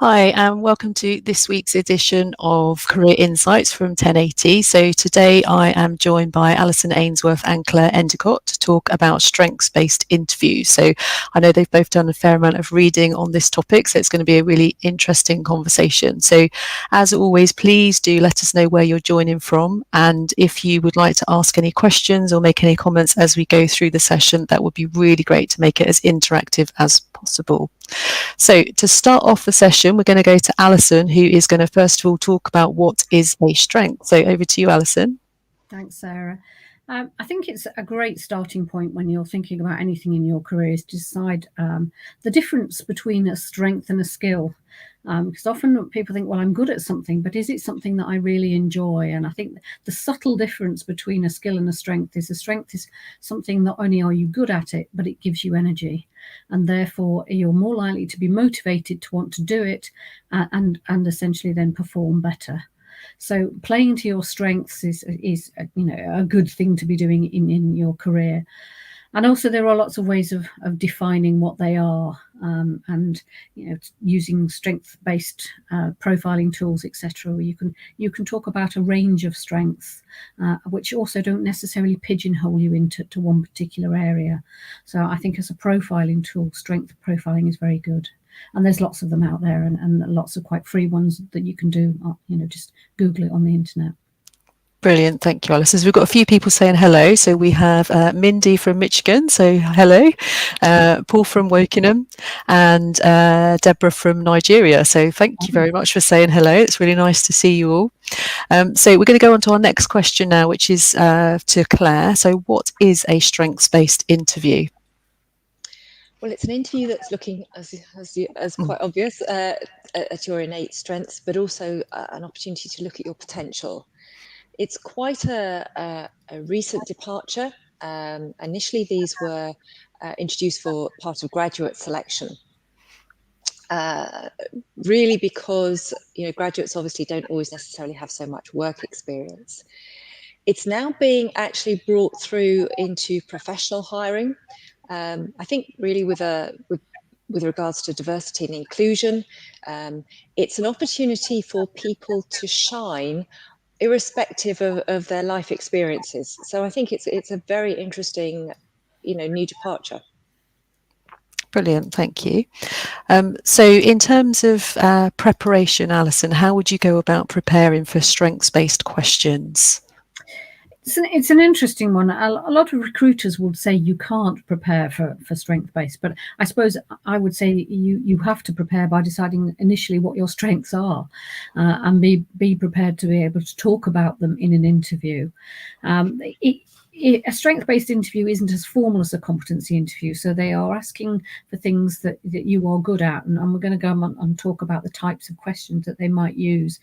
Hi, and welcome to this week's edition of Career Insights from 1080. So today I am joined by Alyson, Ainsworth and Clare, Endicott to talk about strengths-based interviews. So I know they've both done a fair amount of reading on this topic, so it's going to be a really interesting conversation. So as always, please do let us know where you're joining from, and if you would like to ask any questions or make any comments as we go through the session, that would be really great to make it as interactive as possible. So to start off the session, we're going to go to Alyson, who is going to first of all talk about what is a strength. So over to you, Alyson. Thanks, Sarah. I think it's a great starting point when you're thinking about anything in your career is to decide the difference between a strength and a skill. Because often people think, well, I'm good at something, but is it something that I really enjoy? And I think the subtle difference between a skill and a strength is something not only are you good at it, but it gives you energy. And therefore, you're more likely to be motivated to want to do it and essentially then perform better. So playing to your strengths is a good thing to be doing in your career. And also there are lots of ways of defining what they are, and using strength-based profiling tools, etc. Where you can talk about a range of strengths, which also don't necessarily pigeonhole you into one particular area. So I think as a profiling tool, strength profiling is very good. And there's lots of them out there, and lots of quite free ones that you can do. Just Google it on the internet. Brilliant. Thank you, Alyson. So we've got a few people saying hello. So we have Mindy from Michigan. So hello. Paul from Wokingham and Deborah from Nigeria. So thank you very much for saying hello. It's really nice to see you all. So we're going to go on to our next question now, which is to Clare. So what is a strengths-based interview? Well, it's an interview that's looking, as quite obvious, at your innate strengths, but also an opportunity to look at your potential. It's quite a recent departure. Initially, these were introduced for part of graduate selection. Really because graduates obviously don't always necessarily have so much work experience. It's now being actually brought through into professional hiring. I think really with regards to diversity and inclusion, it's an opportunity for people to shine irrespective of their life experiences. So I think it's a very interesting, new departure. Brilliant, thank you. So in terms of preparation, Alyson, how would you go about preparing for strengths-based questions? It's an interesting one. A lot of recruiters would say you can't prepare for strength-based, but I suppose I would say you have to prepare by deciding initially what your strengths are, and be prepared to be able to talk about them in an interview. A strength-based interview isn't as formal as a competency interview, so they are asking for things that you are good at, and we're going to go on and talk about the types of questions that they might use.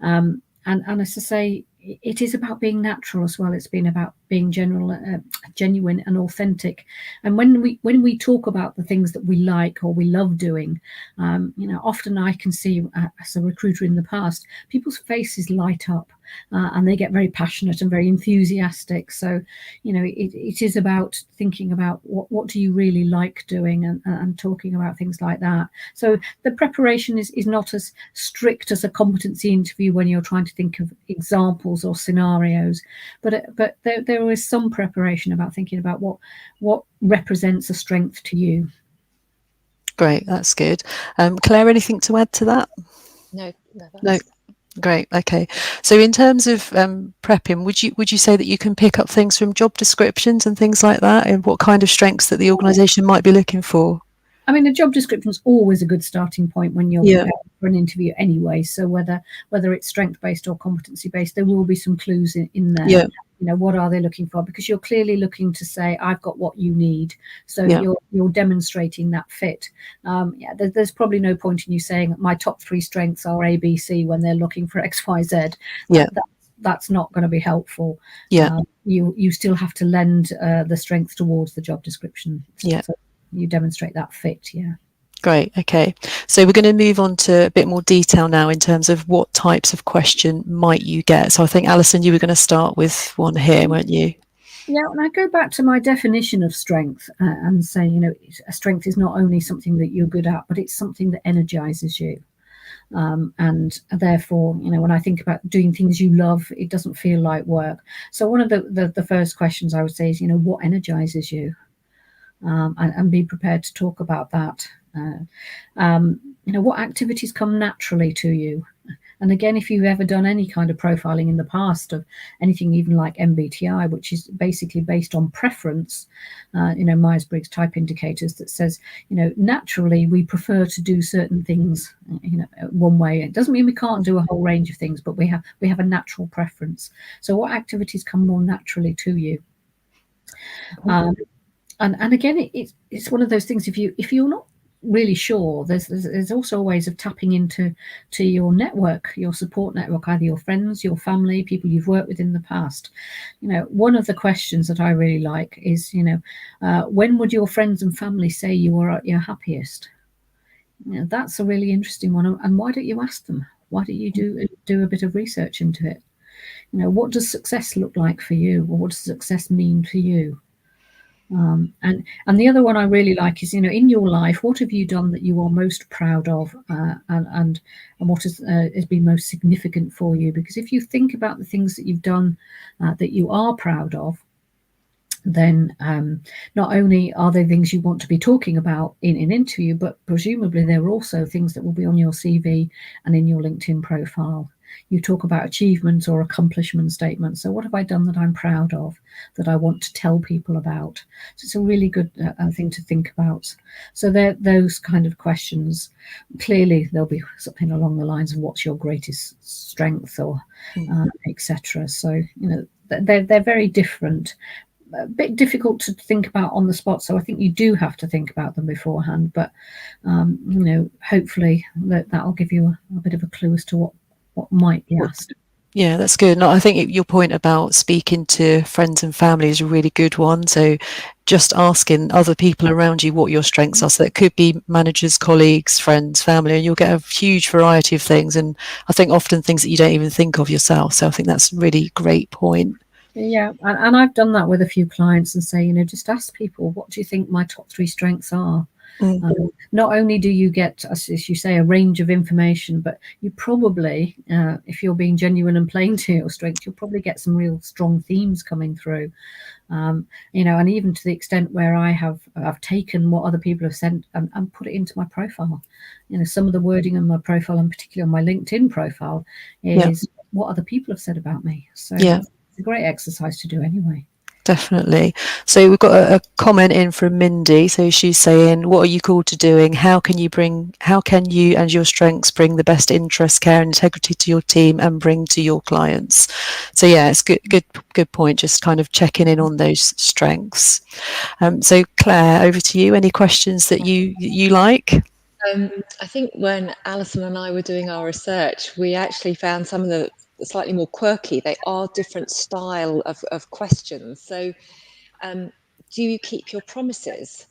And as I say, it is about being natural as well. It's been about being genuine and authentic. And when we talk about the things that we like or we love doing, often I can see as a recruiter in the past, people's faces light up and they get very passionate and very enthusiastic. So, it is about thinking about what do you really like doing and talking about things like that. So the preparation is not as strict as a competency interview when you're trying to think of examples or scenarios, but there is some preparation about thinking about what represents a strength to you. Great, that's good. Claire, anything to add to that? No. Great. Okay. So in terms of prepping, would you say that you can pick up things from job descriptions and things like that, and what kind of strengths that the organisation might be looking for? I mean, a job description is always a good starting point when you're preparing for an interview anyway. So whether it's strength-based or competency-based, there will be some clues in there. Yeah. What are they looking for? Because you're clearly looking to say, I've got what you need. So you're demonstrating that fit. There's probably no point in you saying my top 3 strengths are A, B, C when they're looking for X, Y, Z. That's not going to be helpful. You still have to lend the strength towards the job description. So you demonstrate that fit. Great. Okay. So we're going to move on to a bit more detail now in terms of what types of question might you get. So I think, Alyson, you were going to start with one here, weren't you? Yeah, and I go back to my definition of strength and say, a strength is not only something that you're good at, but it's something that energizes you. And therefore, when I think about doing things you love, it doesn't feel like work. So one of the first questions I would say is, what energizes you? And be prepared to talk about that. What activities come naturally to you? And again, if you've ever done any kind of profiling in the past of anything, even like MBTI, which is basically based on preference, Myers-Briggs type indicators that says, naturally we prefer to do certain things, one way. It doesn't mean we can't do a whole range of things, but we have a natural preference. So what activities come more naturally to you? And again, it's one of those things. If you're not really sure, there's also ways of tapping into your network, your support network, either your friends, your family, people you've worked with in the past. One of the questions that I really like is, when would your friends and family say you are at your happiest? That's a really interesting one. And why don't you ask them? Why don't you do a bit of research into it? What does success look like for you, or what does success mean to you? And the other one I really like is, in your life, what have you done that you are most proud of, and what has been most significant for you? Because if you think about the things that you've done that you are proud of, then not only are they things you want to be talking about in an interview, but presumably they're also things that will be on your CV and in your LinkedIn profile. You talk about achievements or accomplishment statements. So what have I done that I'm proud of, that I want to tell people about? So it's a really good thing to think about. So those kind of questions. Clearly, there'll be something along the lines of what's your greatest strength, or etc. So, they're very different. A bit difficult to think about on the spot, so I think you do have to think about them beforehand. But hopefully that'll give you a bit of a clue as to what might be asked. Yeah, that's good. No, I think your point about speaking to friends and family is a really good one. So just asking other people around you what your strengths are. So that could be managers, colleagues, friends, family, and you'll get a huge variety of things. And I think often things that you don't even think of yourself. So I think that's a really great point. Yeah, and I've done that with a few clients and say, just ask people, what do you think my top 3 strengths are? Not only do you get, as you say, a range of information, but you probably, if you're being genuine and playing to your strengths, you'll probably get some real strong themes coming through. And even to the extent where I've taken what other people have sent and put it into my profile. Some of the wording in my profile, and particularly on my LinkedIn profile, is what other people have said about me. So it's a great exercise to do anyway. Definitely. So we've got a comment in from Mindy. So she's saying, what are you called to doing? How can you and your strengths bring the best interest, care and integrity to your team and bring to your clients? So yeah, it's good point. Just kind of checking in on those strengths. So Claire, over to you. Any questions that you like? I think when Alyson and I were doing our research, we actually found some of the slightly more quirky. They are different style of questions. So do you keep your promises?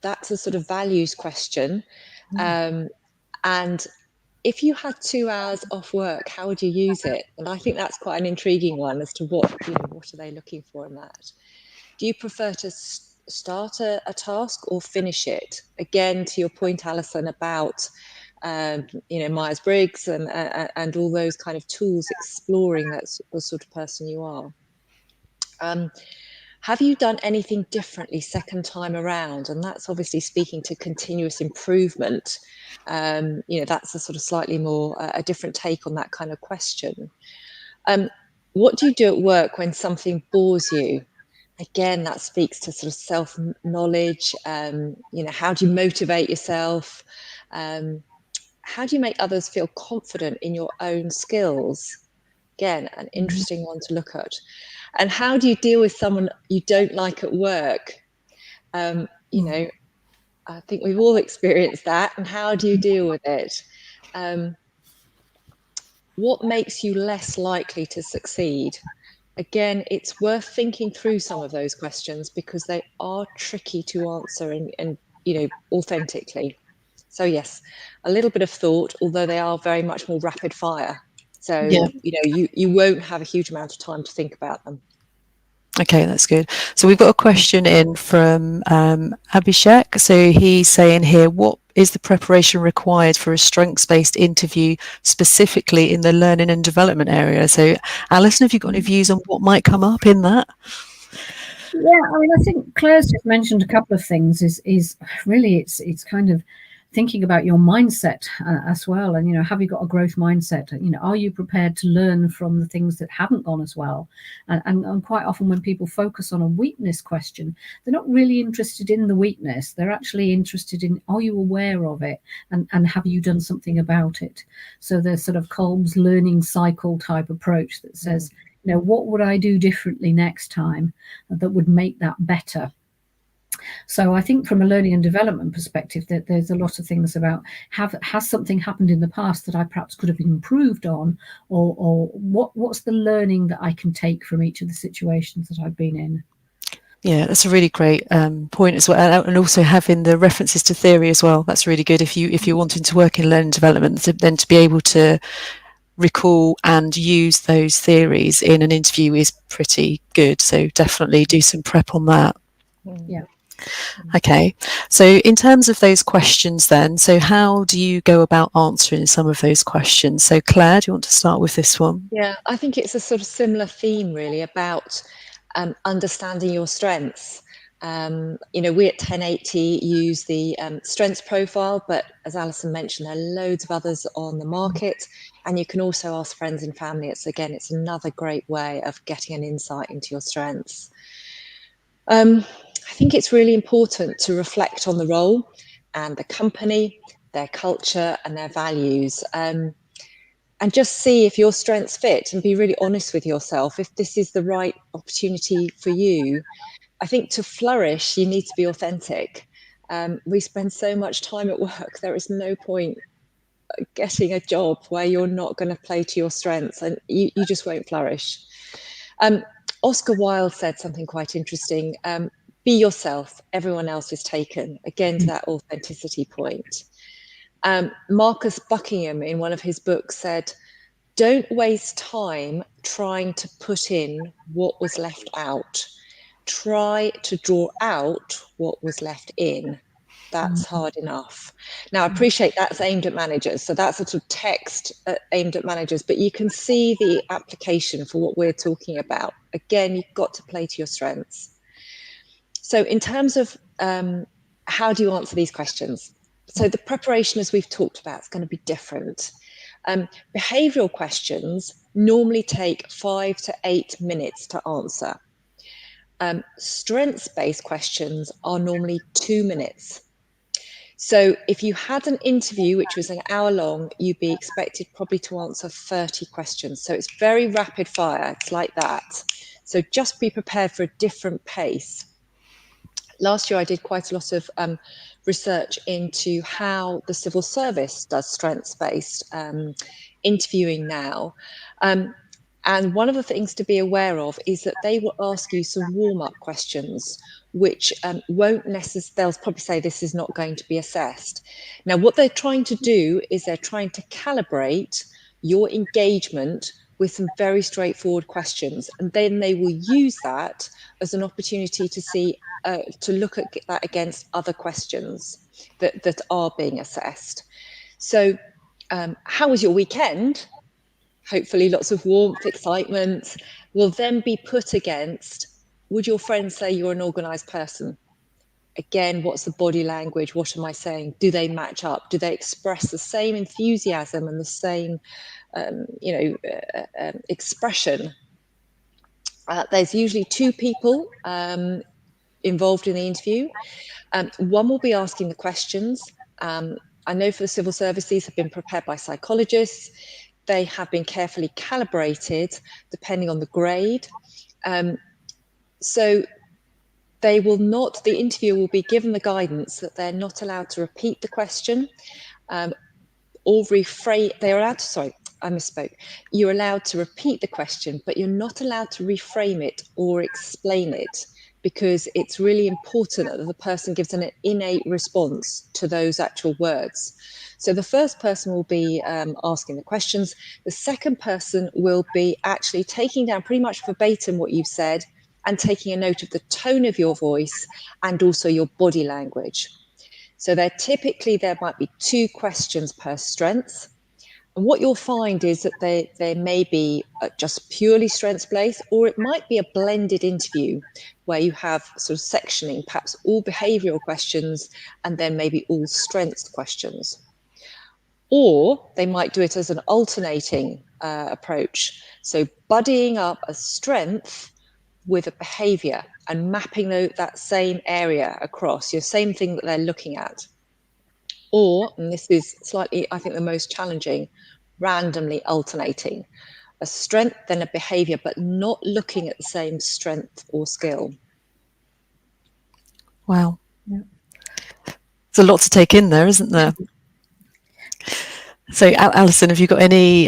That's a sort of values question. And if you had 2 hours off work, how would you use it? And I think that's quite an intriguing one as to what are they looking for in that. Do you prefer to start a task or finish it? Again, to your point, Alyson, about Myers-Briggs and all those kind of tools, exploring that's the sort of person you are. Have you done anything differently second time around? And that's obviously speaking to continuous improvement. That's a sort of slightly more a different take on that kind of question. What do you do at work when something bores you? Again, that speaks to sort of self-knowledge. How do you motivate yourself? How do you make others feel confident in your own skills? Again, an interesting one to look at. And how do you deal with someone you don't like at work? I think we've all experienced that. And how do you deal with it? What makes you less likely to succeed? Again, it's worth thinking through some of those questions because they are tricky to answer and authentically. So yes, a little bit of thought, although they are very much more rapid fire. So, you won't have a huge amount of time to think about them. Okay, that's good. So we've got a question in from Abhishek. So he's saying here, what is the preparation required for a strengths-based interview, specifically in the learning and development area? So, Alyson, have you got any views on what might come up in that? Yeah, I mean, I think Claire's just mentioned a couple of things. Is really it's kind of thinking about your mindset as well, and have you got a growth mindset? Are you prepared to learn from the things that haven't gone as well? And quite often when people focus on a weakness question, they're not really interested in the weakness. They're actually interested in, are you aware of it, and have you done something about it? So there's sort of Kolb's learning cycle type approach that says, what would I do differently next time that would make that better? So I think from a learning and development perspective, that there's a lot of things about, has something happened in the past that I perhaps could have improved on, or what's the learning that I can take from each of the situations that I've been in? Yeah, that's a really great point as well, and also having the references to theory as well. That's really good if you're wanting to work in learning development, then to be able to recall and use those theories in an interview is pretty good. So definitely do some prep on that. Yeah. Okay, so in terms of those questions then, so how do you go about answering some of those questions? So Claire, do you want to start with this one? Yeah, I think it's a sort of similar theme really about understanding your strengths. We at 1080 use the strengths profile, but as Alyson mentioned, there are loads of others on the market, and you can also ask friends and family. It's another great way of getting an insight into your strengths. I think it's really important to reflect on the role and the company, their culture and their values, and just see if your strengths fit, and be really honest with yourself if this is the right opportunity for you. I think to flourish, you need to be authentic. We spend so much time at work. There is no point getting a job where you're not going to play to your strengths, and you just won't flourish. Oscar Wilde said something quite interesting. Be yourself, everyone else is taken. Again, to that authenticity point. Marcus Buckingham, in one of his books, said, don't waste time trying to put in what was left out. Try to draw out what was left in. That's hard enough. Now, I appreciate that's aimed at managers, so that's a sort of text aimed at managers, but you can see the application for what we're talking about. Again, you've got to play to your strengths. So in terms of how do you answer these questions? So the preparation, as we've talked about, is going to be different. Behavioural questions normally take 5 to 8 minutes to answer. Strengths-based questions are normally 2 minutes. So if you had an interview which was an hour long, you'd be expected probably to answer 30 questions. So it's very rapid fire. It's like that. So just be prepared for a different pace. Last year, I did quite a lot of research into how the civil service does strengths-based interviewing now. And one of the things to be aware of is that they will ask you some warm-up questions, which won't necessarily, they'll probably say this is not going to be assessed. Now, what they're trying to do is they're trying to calibrate your engagement with some very straightforward questions. And then they will use that as an opportunity to see, to look at that against other questions that are being assessed. So how was your weekend? Hopefully lots of warmth, excitement, will then be put against, would your friends say you're an organised person? Again, what's the body language? What am I saying? Do they match up? Do they express the same enthusiasm and the same, expression? There's usually 2 people involved in the interview. One will be asking the questions. I know for the civil service, these have been prepared by psychologists. They have been carefully calibrated depending on the grade. So they will not, the interviewer will be given the guidance that they're not allowed to repeat the question or rephrase, they're allowed to, sorry, I misspoke. You're allowed to repeat the question, but you're not allowed to reframe it or explain it, because it's really important that the person gives an innate response to those actual words. So the first person will be asking the questions. The second person will be actually taking down pretty much verbatim what you've said and taking a note of the tone of your voice and also your body language. So there might be 2 questions per strength. And what you'll find is that they may be just purely strengths-based, or it might be a blended interview where you have sort of sectioning, perhaps all behavioural questions and then maybe all strengths questions. Or they might do it as an alternating approach. So buddying up a strength with a behaviour and mapping that same area across, your same thing that they're looking at. Or, and this is slightly, I think, the most challenging, randomly alternating a strength then a behaviour, but not looking at the same strength or skill. Wow. Yeah. There's a lot to take in there, isn't there? So, Alyson, have you got any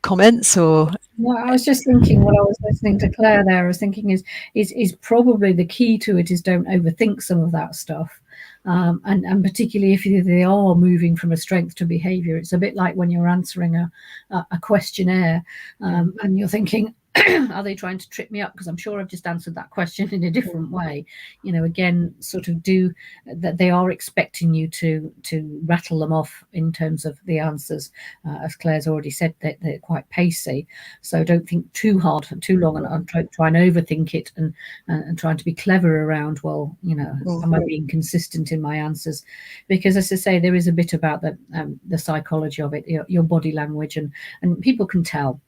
comments or? Well, I was just thinking while I was listening to Claire there, I was thinking is probably the key to it is don't overthink some of that stuff. And particularly if they are moving from a strength to behavior, it's a bit like when you're answering a questionnaire and you're thinking, are they trying to trip me up? Because I'm sure I've just answered that question in a different way. You know, again, sort of do that. They are expecting you to rattle them off in terms of the answers. As Claire's already said, they're quite pacey. So don't think too hard for too long and try and overthink it and trying to be clever around, well, you know, am I being consistent in my answers? Because as I say, there is a bit about the psychology of it, your body language, and people can tell.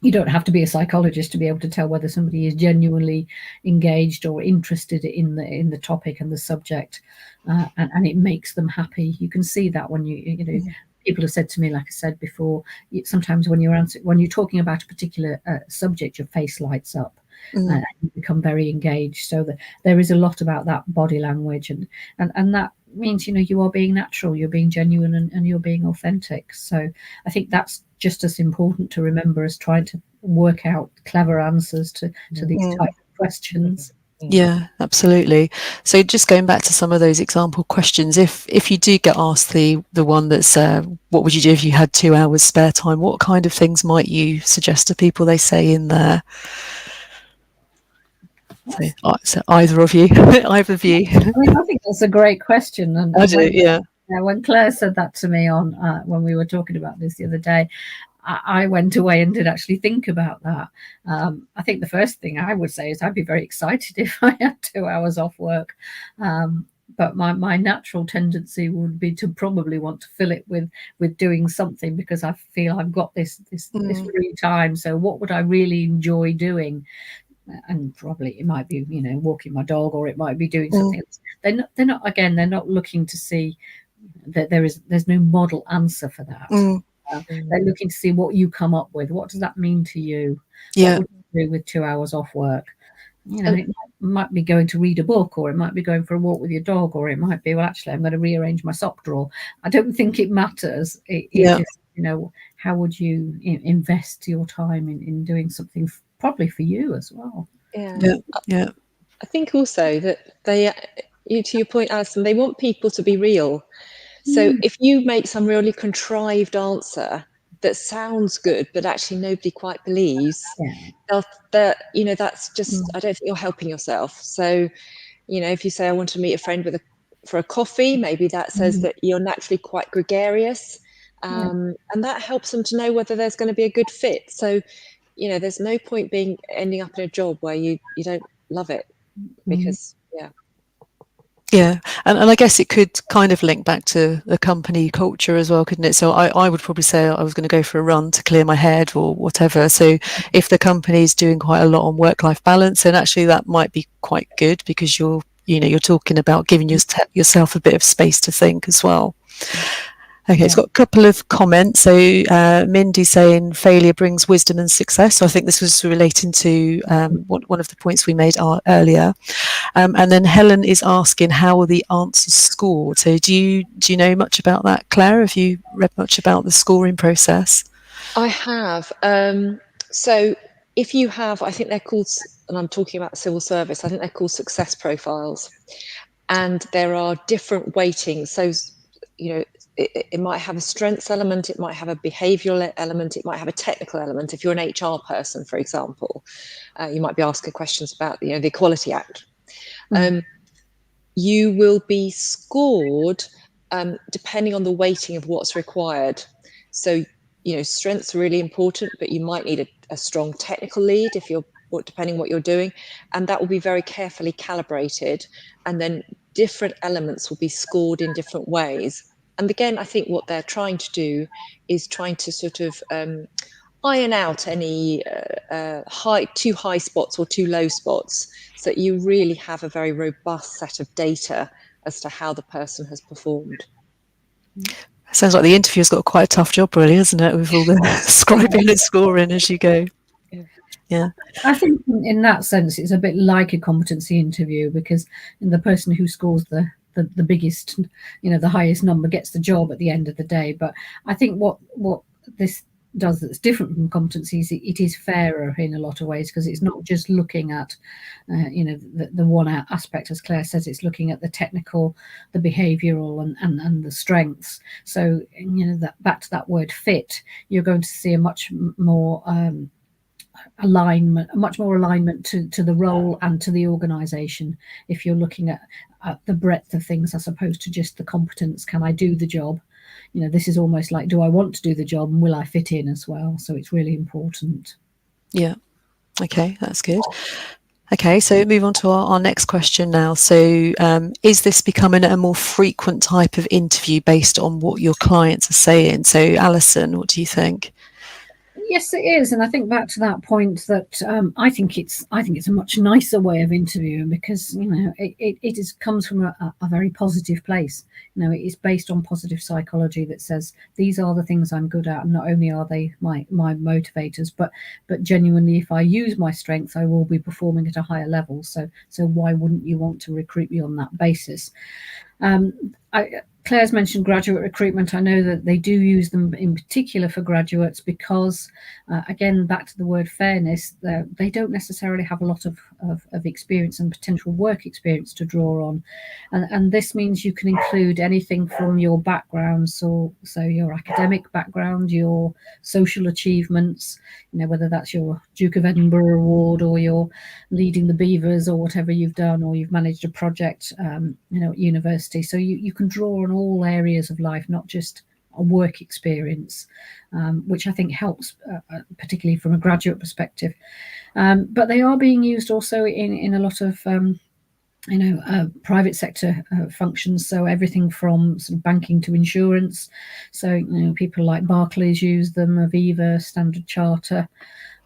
You don't have to be a psychologist to be able to tell whether somebody is genuinely engaged or interested in the topic and the subject, and it makes them happy. You can see that when you know. People have said to me, like I said before, sometimes when you're talking about a particular subject, your face lights up. And you become very engaged. So there is a lot about that body language, and that means, you know, you are being natural, you're being genuine, and you're being authentic. So I think that's just as important to remember as trying to work out clever answers to these type of questions. Yeah, absolutely. So just going back to some of those example questions, if you do get asked the one that's what would you do if you had 2 hours spare time, what kind of things might you suggest to people they say in there? So either of you, either of you. I mean, I think that's a great question. And yeah. When Claire said that to me on when we were talking about this the other day, I went away and did actually think about that. I think the first thing I would say is I'd be very excited if I had 2 hours off work. But my natural tendency would be to probably want to fill it with doing something, because I feel I've got this free time. So what would I really enjoy doing? And probably it might be, you know, walking my dog, or it might be doing something else. They're not looking to see that there's no model answer for that. They're looking to see what you come up with. What does that mean to you? Yeah. What would you do with 2 hours off work? You know, it might be going to read a book, or it might be going for a walk with your dog, or it might be, well, actually, I'm going to rearrange my sock drawer. I don't think it matters. It just, you know, how would you invest your time in doing something probably for you as well? Yeah. I think also that they, to your point, Alyson, they want people to be real. So if you make some really contrived answer that sounds good, but actually nobody quite believes, you know, that's just, I don't think you're helping yourself. So, you know, if you say, I want to meet a friend for a coffee, maybe that says that you're naturally quite gregarious. And that helps them to know whether there's going to be a good fit. So, you know, there's no point ending up in a job where you don't love it, because Yeah, and I guess it could kind of link back to the company culture as well, couldn't it? So I would probably say I was going to go for a run to clear my head or whatever. So if the company's doing quite a lot on work-life balance, then actually that might be quite good, because you're talking about giving yourself a bit of space to think as well. Okay, it's got a couple of comments. So Mindy saying failure brings wisdom and success. So I think this was relating to one of the points we made earlier. And then Helen is asking, how are the answers scored? So do you know much about that, Claire? Have you read much about the scoring process? I have. So if you have, I think they're called, and I'm talking about the civil service, I think they're called success profiles. And there are different weightings. So, you know, it might have a strengths element, it might have a behavioural element, it might have a technical element. If you're an HR person, for example, you might be asking questions about, you know, the Equality Act. you will be scored depending on the weighting of what's required. So, strengths are really important, but you might need a strong technical lead depending what you're doing, and that will be very carefully calibrated, and then different elements will be scored in different ways. And again, I think what they're trying to do is trying to sort of iron out any too high spots or too low spots, so that you really have a very robust set of data as to how the person has performed. Sounds like the interviewer's got quite a tough job, really, isn't it, with all the scribing and scoring as you go. Yeah. I think in that sense, it's a bit like a competency interview, because the person who scores the biggest, the highest number gets the job at the end of the day. But I think what this does that's different from competencies, it is fairer in a lot of ways, because it's not just looking at the one aspect, as Claire says. It's looking at the technical, the behavioral, and the strengths. So that back to that word fit, you're going to see a much more alignment to the role and to the organization, if you're looking at the breadth of things, as opposed to just the competence. Can I do the job? This is almost like, do I want to do the job, and will I fit in as well? So it's really important. Yeah. Okay, that's good. Okay, so move on to our next question now. So is this becoming a more frequent type of interview based on what your clients are saying? So Alyson, what do you think? Yes, it is, and I think back to that point that I think it's a much nicer way of interviewing, because it comes from a very positive place. It is based on positive psychology that says these are the things I'm good at, and not only are they my motivators, but genuinely, if I use my strengths, I will be performing at a higher level. So why wouldn't you want to recruit me on that basis? Claire's mentioned graduate recruitment. I know that they do use them in particular for graduates because, again, back to the word fairness, they don't necessarily have a lot of experience and potential work experience to draw on. And this means you can include anything from your background, so your academic background, your social achievements, whether that's your Duke of Edinburgh award, or you're leading the Beavers, or whatever you've done, or you've managed a project at university. So you can draw on all areas of life, not just a work experience, which I think helps, particularly from a graduate perspective. But they are being used also in a lot of private sector functions. So everything from sort of banking to insurance. So people like Barclays use them, Aviva, Standard Charter.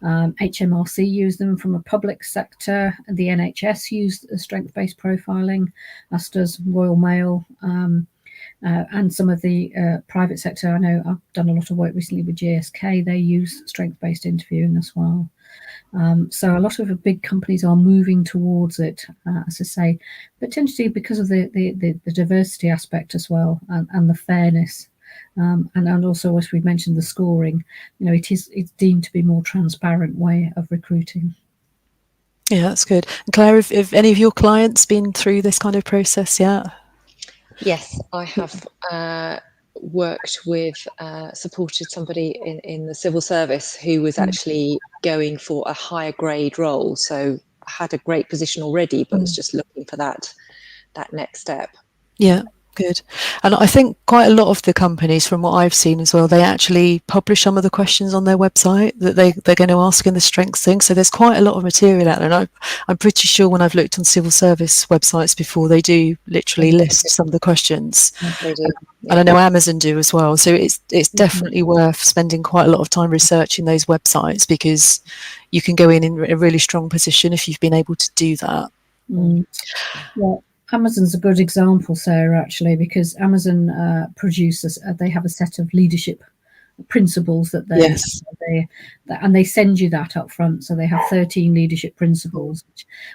HMRC use them from a public sector, and the NHS use strength-based profiling, as does Royal Mail, and some of the private sector. I know I've done a lot of work recently with GSK. They use strength-based interviewing as well. So a lot of the big companies are moving towards it, as I say, potentially because of the diversity aspect as well, and the fairness. And also, as we mentioned, the scoring, it's deemed to be a more transparent way of recruiting. Yeah, that's good. And Claire, have any of your clients been through this kind of process yet? Yes, I have worked with, supported somebody in the civil service who was actually going for a higher grade role. So had a great position already, but was just looking for that next step. Yeah. Good. And I think quite a lot of the companies, from what I've seen as well, they actually publish some of the questions on their website that they're going to ask in the strengths thing. So there's quite a lot of material out there. And I'm pretty sure when I've looked on civil service websites before, they do literally list some of the questions. They do. Yeah. And I know Amazon do as well. So it's definitely worth spending quite a lot of time researching those websites, because you can go in a really strong position if you've been able to do that. Yeah. Amazon's a good example, Sarah, actually, because Amazon produces, they have a set of leadership principles that they send you that up front. So they have 13 leadership principles,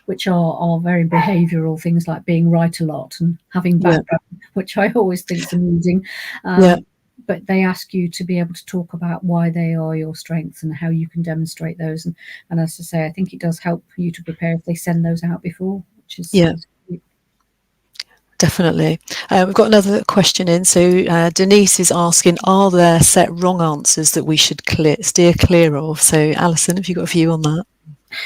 which are very behavioural things, like being right a lot and having background, which I always think is amusing. But they ask you to be able to talk about why they are your strengths and how you can demonstrate those. And as I say, I think it does help you to prepare if they send those out before, which is definitely. We've got another question in. So Denise is asking, are there set wrong answers that we should steer clear of? So Alyson, have you got a view on that?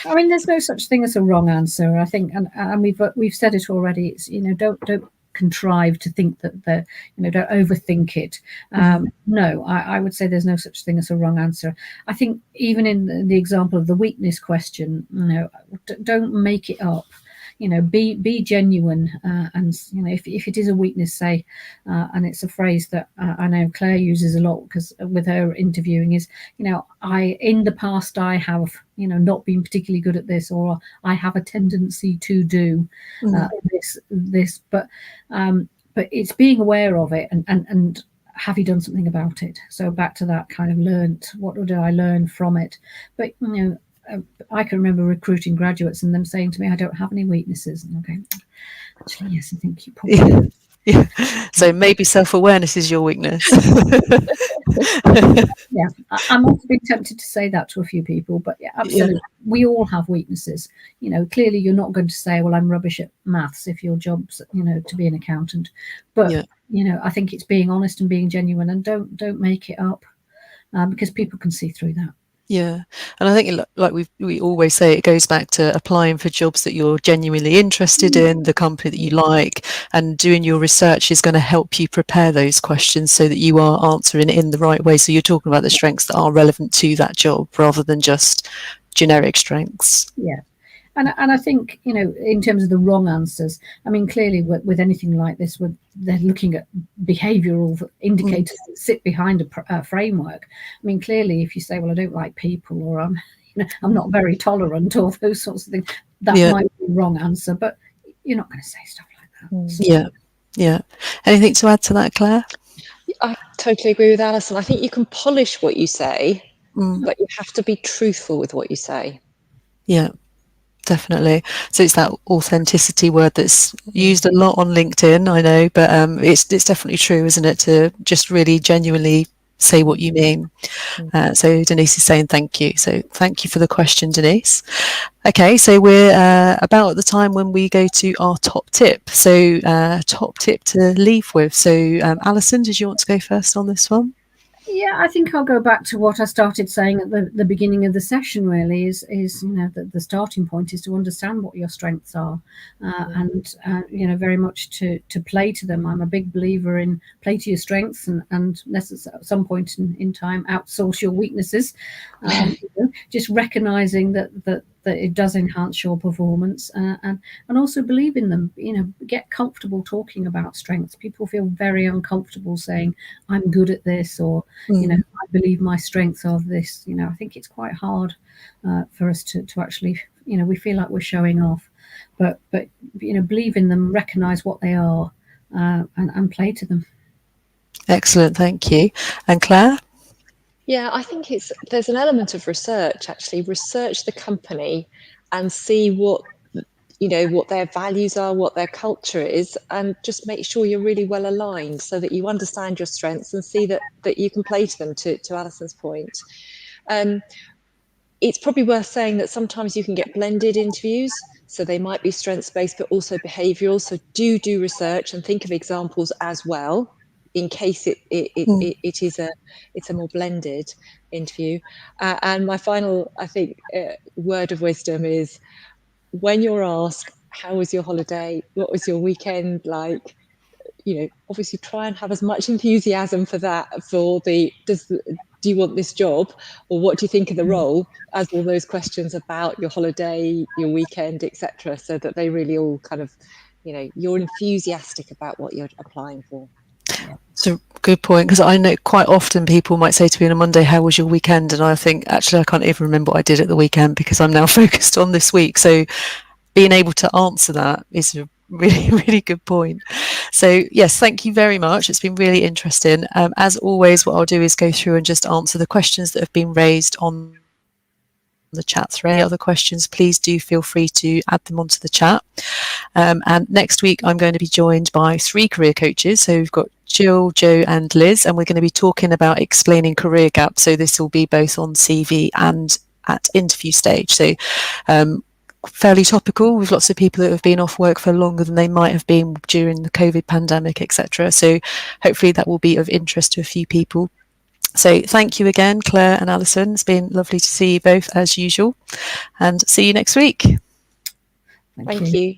I mean, there's no such thing as a wrong answer, I think, and we've said it already. It's, don't contrive to think that don't overthink it. No, I would say there's no such thing as a wrong answer. I think even in the example of the weakness question, don't make it up. Be genuine, and if it is a weakness, say, and it's a phrase that I know Claire uses a lot because with her interviewing is, in the past I have not been particularly good at this, or I have a tendency to do this, but it's being aware of it and have you done something about it? So back to that kind of what did I learn from it? But I can remember recruiting graduates and them saying to me, I don't have any weaknesses. And okay, actually, yes, I think you probably do. Yeah. So maybe self-awareness is your weakness. Yeah, I must be tempted to say that to a few people, but yeah, absolutely. Yeah. We all have weaknesses. Clearly you're not going to say, well, I'm rubbish at maths if your job's, to be an accountant. But, I think it's being honest and being genuine, and don't make it up, because people can see through that. Yeah, and I think, like we always say, it goes back to applying for jobs that you're genuinely interested in, the company that you like, and doing your research is going to help you prepare those questions so that you are answering it in the right way. So you're talking about the strengths that are relevant to that job rather than just generic strengths. Yeah. And I think, in terms of the wrong answers, I mean, clearly with anything like this, they're looking at behavioural indicators that sit behind a framework. I mean, clearly, if you say, well, I don't like people, or I'm not very tolerant, or those sorts of things, that might be the wrong answer. But you're not going to say stuff like that. So. Yeah. Anything to add to that, Claire? I totally agree with Alyson. I think you can polish what you say, but you have to be truthful with what you say. Yeah. Definitely. So it's that authenticity word that's used a lot on LinkedIn, I know, but it's definitely true, isn't it, to just really genuinely say what you mean. So Denise is saying thank you. So thank you for the question, Denise. Okay, so we're about at the time when we go to our top tip. So top tip to leave with. So Alyson, did you want to go first on this one? Yeah, I think I'll go back to what I started saying at the beginning of the session. Really, is that the starting point is to understand what your strengths are, and very much to play to them. I'm a big believer in play to your strengths, and unless at some point in time outsource your weaknesses. Just recognizing that it does enhance your performance, and also believe in them. Get comfortable talking about strengths. People feel very uncomfortable saying I'm good at this, or I believe my strengths are this. I think it's quite hard for us to actually, we feel like we're showing off, but believe in them, recognize what they are, and play to them. Excellent, thank you. And Claire? Yeah, I think there's an element of research, actually. Research the company and see what their values are, what their culture is, and just make sure you're really well aligned so that you understand your strengths and see that you can play to them, to Alyson's point. It's probably worth saying that sometimes you can get blended interviews, so they might be strengths-based but also behavioural. So do research and think of examples as well, in case it's a more blended interview. And my final, I think, word of wisdom is, when you're asked, how was your holiday? What was your weekend like? Obviously try and have as much enthusiasm for that, do you want this job, or what do you think of the role, as all those questions about your holiday, your weekend, etc., so that they really all kind of, you're enthusiastic about what you're applying for. It's a good point, because I know quite often people might say to me on a Monday, how was your weekend? And I think, actually, I can't even remember what I did at the weekend because I'm now focused on this week. So being able to answer that is a really, really good point. So yes, thank you very much. It's been really interesting. As always, what I'll do is go through and just answer the questions that have been raised on the chat thread. Any other questions, please do feel free to add them onto the chat. And next week I'm going to be joined by 3 career coaches. So we've got Jill, Joe and Liz, and we're going to be talking about explaining career gaps. So this will be both on CV and at interview stage. So fairly topical, with lots of people that have been off work for longer than they might have been during the COVID pandemic, etc. So hopefully that will be of interest to a few people. So thank you again, Claire and Alyson. It's been lovely to see you both as usual, and see you next week. Thank you.